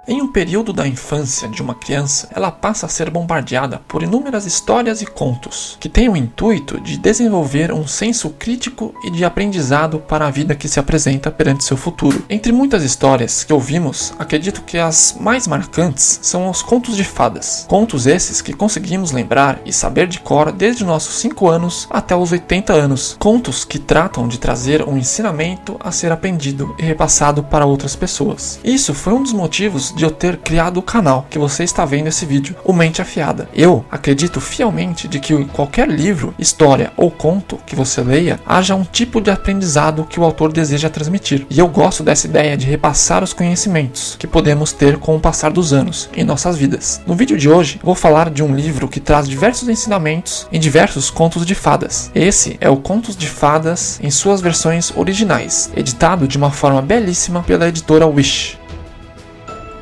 Em um período da infância de uma criança, ela passa a ser bombardeada por inúmeras histórias e contos, que têm o intuito de desenvolver um senso crítico e de aprendizado para a vida que se apresenta perante seu futuro. Entre muitas histórias que ouvimos, acredito que as mais marcantes são os contos de fadas. Contos esses que conseguimos lembrar e saber de cor desde nossos 5 anos até os 80 anos. Contos que tratam de trazer um ensinamento a ser aprendido e repassado para outras pessoas. Isso foi um dos motivos de eu ter criado o canal que você está vendo esse vídeo, o Mente Afiada. Eu acredito fielmente de que em qualquer livro, história ou conto que você leia, haja um tipo de aprendizado que o autor deseja transmitir. E eu gosto dessa ideia de repassar os conhecimentos que podemos ter com o passar dos anos em nossas vidas. No vídeo de hoje, vou falar de um livro que traz diversos ensinamentos em diversos contos de fadas. Esse é o Contos de Fadas em suas versões originais, editado de uma forma belíssima pela editora Wish.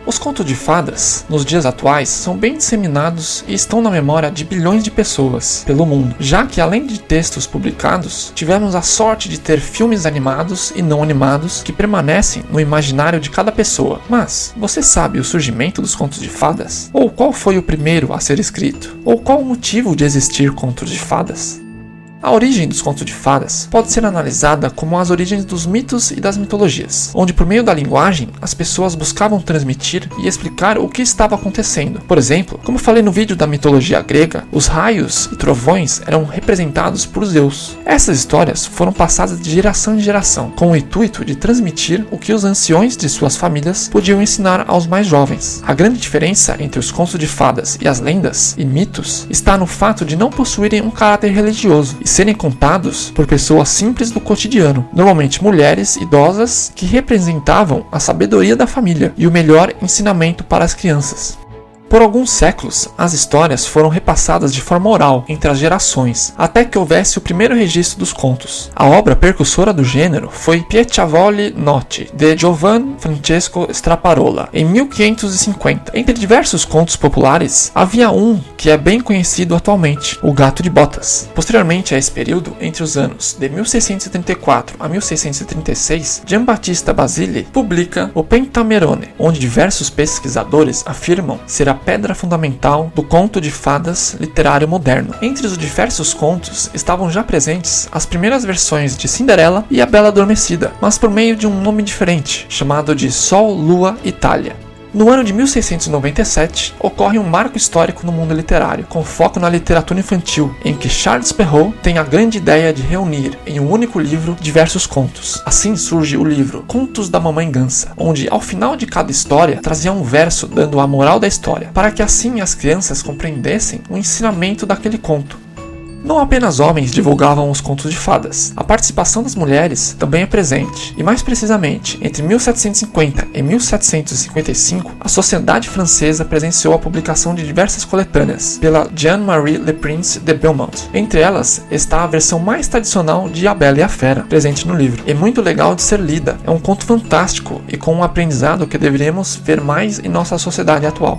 Os contos de fadas, nos dias atuais, são bem disseminados e estão na memória de bilhões de pessoas pelo mundo, já que além de textos publicados, tivemos a sorte de ter filmes animados e não animados que permanecem no imaginário de cada pessoa. Mas, você sabe o surgimento dos contos de fadas? Ou qual foi o primeiro a ser escrito? Ou qual o motivo de existir contos de fadas? A origem dos contos de fadas pode ser analisada como as origens dos mitos e das mitologias, onde por meio da linguagem as pessoas buscavam transmitir e explicar o que estava acontecendo. Por exemplo, como falei no vídeo da mitologia grega, os raios e trovões eram representados por Zeus. Essas histórias foram passadas de geração em geração, com o intuito de transmitir o que os anciões de suas famílias podiam ensinar aos mais jovens. A grande diferença entre os contos de fadas e as lendas e mitos está no fato de não possuírem um caráter religioso e serem contados por pessoas simples do cotidiano, normalmente mulheres idosas que representavam a sabedoria da família e o melhor ensinamento para as crianças. Por alguns séculos, as histórias foram repassadas de forma oral entre as gerações, até que houvesse o primeiro registro dos contos. A obra precursora do gênero foi Piacevoli Notti, de Giovan Francesco Straparola, em 1550. Entre diversos contos populares, havia um que é bem conhecido atualmente, O Gato de Botas. Posteriormente a esse período, entre os anos de 1634 a 1636, Giambattista Basile publica o Pentamerone, onde diversos pesquisadores afirmam ser a pedra fundamental do conto de fadas literário moderno. Entre os diversos contos estavam já presentes as primeiras versões de Cinderela e a Bela Adormecida, mas por meio de um nome diferente, chamado de Sol, Lua, Itália. No ano de 1697, ocorre um marco histórico no mundo literário, com foco na literatura infantil, em que Charles Perrault tem a grande ideia de reunir em um único livro diversos contos. Assim surge o livro Contos da Mamãe Gansa, onde ao final de cada história trazia um verso dando a moral da história, para que assim as crianças compreendessem o ensinamento daquele conto. Não apenas homens divulgavam os contos de fadas, a participação das mulheres também é presente, e mais precisamente, entre 1750 e 1755, a sociedade francesa presenciou a publicação de diversas coletâneas pela Jeanne-Marie Le Prince de Belmont. Entre elas está a versão mais tradicional de A Bela e a Fera, presente no livro. É muito legal de ser lida, é um conto fantástico e com um aprendizado que deveríamos ver mais em nossa sociedade atual.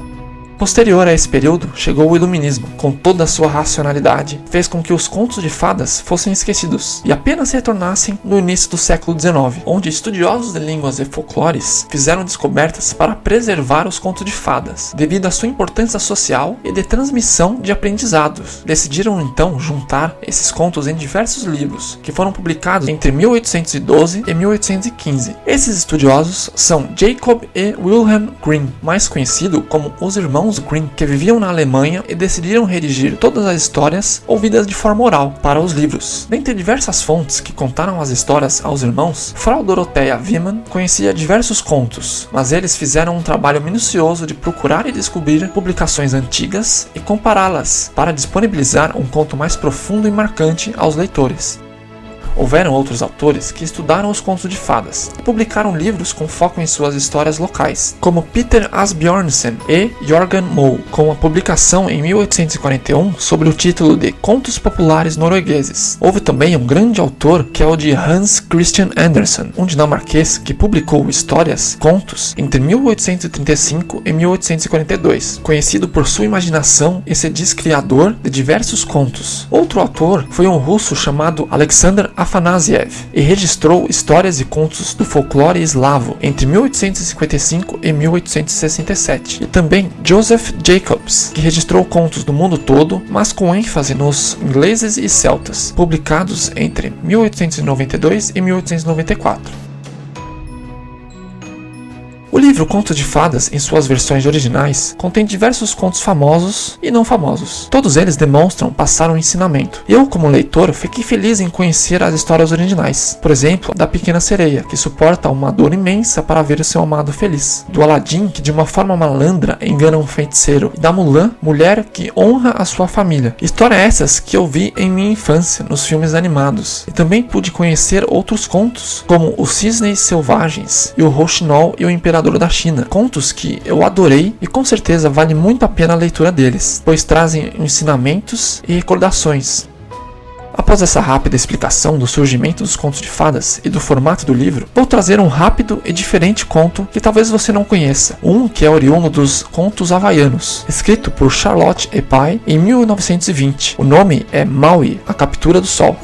Posterior a esse período, chegou o Iluminismo, com toda a sua racionalidade, fez com que os contos de fadas fossem esquecidos e apenas retornassem no início do século XIX, onde estudiosos de línguas e folclores fizeram descobertas para preservar os contos de fadas, devido à sua importância social e de transmissão de aprendizados. Decidiram então juntar esses contos em diversos livros, que foram publicados entre 1812 e 1815. Esses estudiosos são Jacob e Wilhelm Grimm, mais conhecido como os Irmãos Grimm, que viviam na Alemanha e decidiram redigir todas as histórias ouvidas de forma oral para os livros. Dentre diversas fontes que contaram as histórias aos irmãos, Frau Dorothea Wiemann conhecia diversos contos, mas eles fizeram um trabalho minucioso de procurar e descobrir publicações antigas e compará-las para disponibilizar um conto mais profundo e marcante aos leitores. Houveram outros autores que estudaram os contos de fadas e publicaram livros com foco em suas histórias locais, como Peter Asbjørnsen e Jørgen Moe, com a publicação em 1841 sobre o título de Contos Populares Noruegueses. Houve também um grande autor que é o de Hans Christian Andersen, um dinamarquês que publicou histórias, contos, entre 1835 e 1842, conhecido por sua imaginação e se diz criador de diversos contos. Outro autor foi um russo chamado Alexander Afanasiev e registrou histórias e contos do folclore eslavo entre 1855 e 1867. E também Joseph Jacobs, que registrou contos do mundo todo, mas com ênfase nos ingleses e celtas, publicados entre 1892 e 1894. O livro Contos de Fadas, em suas versões originais, contém diversos contos famosos e não famosos. Todos eles demonstram passar um ensinamento. Eu, como leitor, fiquei feliz em conhecer as histórias originais. Por exemplo, da Pequena Sereia, que suporta uma dor imensa para ver o seu amado feliz. Do Aladim, que de uma forma malandra engana um feiticeiro. E da Mulan, mulher que honra a sua família. Histórias essas que eu vi em minha infância, nos filmes animados. E também pude conhecer outros contos, como Os Cisnes Selvagens e o Rouxinol e o Imperador da China, contos que eu adorei e com certeza vale muito a pena a leitura deles, pois trazem ensinamentos e recordações. Após essa rápida explicação do surgimento dos contos de fadas e do formato do livro, vou trazer um rápido e diferente conto que talvez você não conheça, um que é oriundo dos contos havaianos, escrito por Charlotte Epai em 1920. O nome é Maui, a Captura do Sol.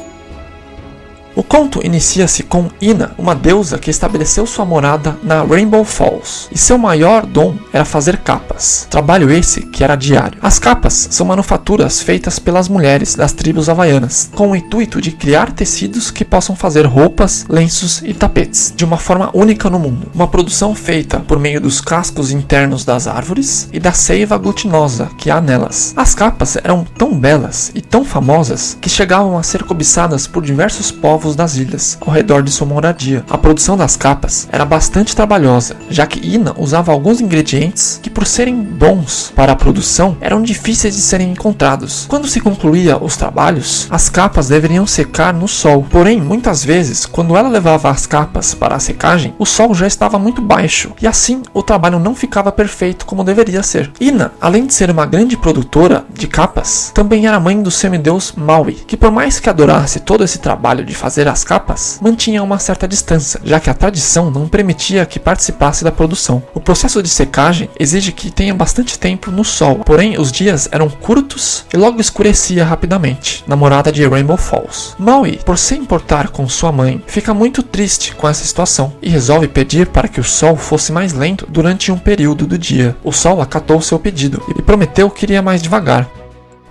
O conto inicia-se com Ina, uma deusa que estabeleceu sua morada na Rainbow Falls, e seu maior dom era fazer capas, trabalho esse que era diário. As capas são manufaturas feitas pelas mulheres das tribos havaianas, com o intuito de criar tecidos que possam fazer roupas, lenços e tapetes, de uma forma única no mundo. Uma produção feita por meio dos cascos internos das árvores e da seiva glutinosa que há nelas. As capas eram tão belas e tão famosas que chegavam a ser cobiçadas por diversos povos das ilhas, ao redor de sua moradia. A produção das capas era bastante trabalhosa, já que Ina usava alguns ingredientes que, por serem bons para a produção, eram difíceis de serem encontrados. Quando se concluía os trabalhos, as capas deveriam secar no sol. Porém, muitas vezes, quando ela levava as capas para a secagem, o sol já estava muito baixo, e assim o trabalho não ficava perfeito como deveria ser. Ina, além de ser uma grande produtora de capas, também era mãe do semideus Maui, que por mais que adorasse todo esse trabalho de fazer as capas, mantinha uma certa distância, já que a tradição não permitia que participasse da produção. O processo de secagem exige que tenha bastante tempo no sol, porém os dias eram curtos e logo escurecia rapidamente, na morada de Rainbow Falls. Maui, por se importar com sua mãe, fica muito triste com essa situação e resolve pedir para que o sol fosse mais lento durante um período do dia. O sol acatou seu pedido e prometeu que iria mais devagar.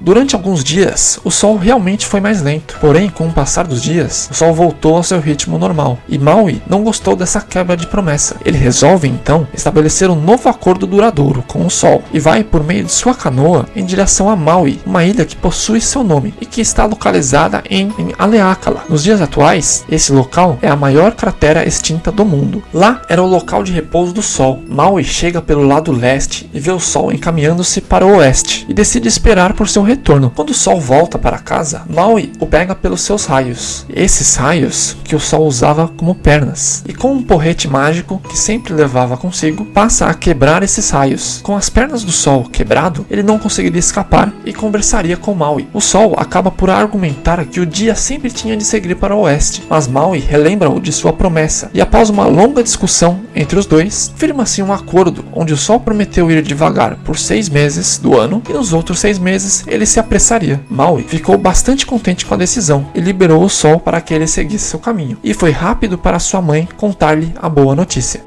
Durante alguns dias, o sol realmente foi mais lento, porém, com o passar dos dias, o sol voltou ao seu ritmo normal, e Maui não gostou dessa quebra de promessa. Ele resolve, então, estabelecer um novo acordo duradouro com o sol, e vai, por meio de sua canoa, em direção a Maui, uma ilha que possui seu nome, e que está localizada em Haleakala. Nos dias atuais, esse local é a maior cratera extinta do mundo. Lá era o local de repouso do sol. Maui chega pelo lado leste e vê o sol encaminhando-se para o oeste, e decide esperar por seu retorno. Quando o sol volta para casa, Maui o pega pelos seus raios, esses raios que o sol usava como pernas, e com um porrete mágico que sempre levava consigo, passa a quebrar esses raios. Com as pernas do sol quebrado, ele não conseguiria escapar e conversaria com Maui. O sol acaba por argumentar que o dia sempre tinha de seguir para o oeste, mas Maui relembra-o de sua promessa, e após uma longa discussão entre os dois, firma-se um acordo onde o sol prometeu ir devagar por 6 meses do ano, e nos outros 6 meses ele se apressaria. Maui ficou bastante contente com a decisão e liberou o sol para que ele seguisse seu caminho, e foi rápido para sua mãe contar-lhe a boa notícia.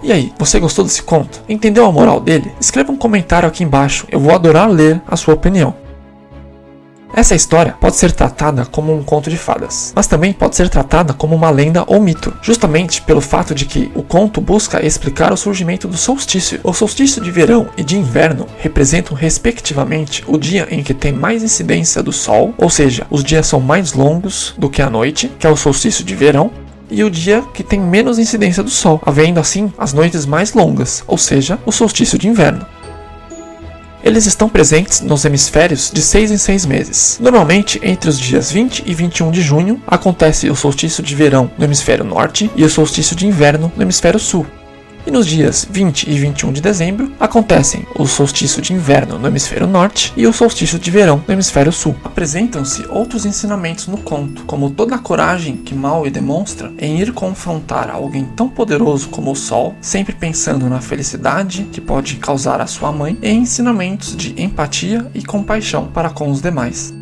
E aí, você gostou desse conto? Entendeu a moral dele? Escreva um comentário aqui embaixo, eu vou adorar ler a sua opinião. Essa história pode ser tratada como um conto de fadas, mas também pode ser tratada como uma lenda ou mito, justamente pelo fato de que o conto busca explicar o surgimento do solstício. O solstício de verão e de inverno representam respectivamente o dia em que tem mais incidência do sol, ou seja, os dias são mais longos do que a noite, que é o solstício de verão, e o dia que tem menos incidência do sol, havendo assim as noites mais longas, ou seja, o solstício de inverno. Eles estão presentes nos hemisférios de 6 em 6 meses. Normalmente, entre os dias 20 e 21 de junho, acontece o solstício de verão no hemisfério norte e o solstício de inverno no hemisfério sul. E nos dias 20 e 21 de dezembro, acontecem o solstício de inverno no hemisfério norte e o solstício de verão no hemisfério sul. Apresentam-se outros ensinamentos no conto, como toda a coragem que Maui demonstra em ir confrontar alguém tão poderoso como o sol, sempre pensando na felicidade que pode causar a sua mãe, e ensinamentos de empatia e compaixão para com os demais.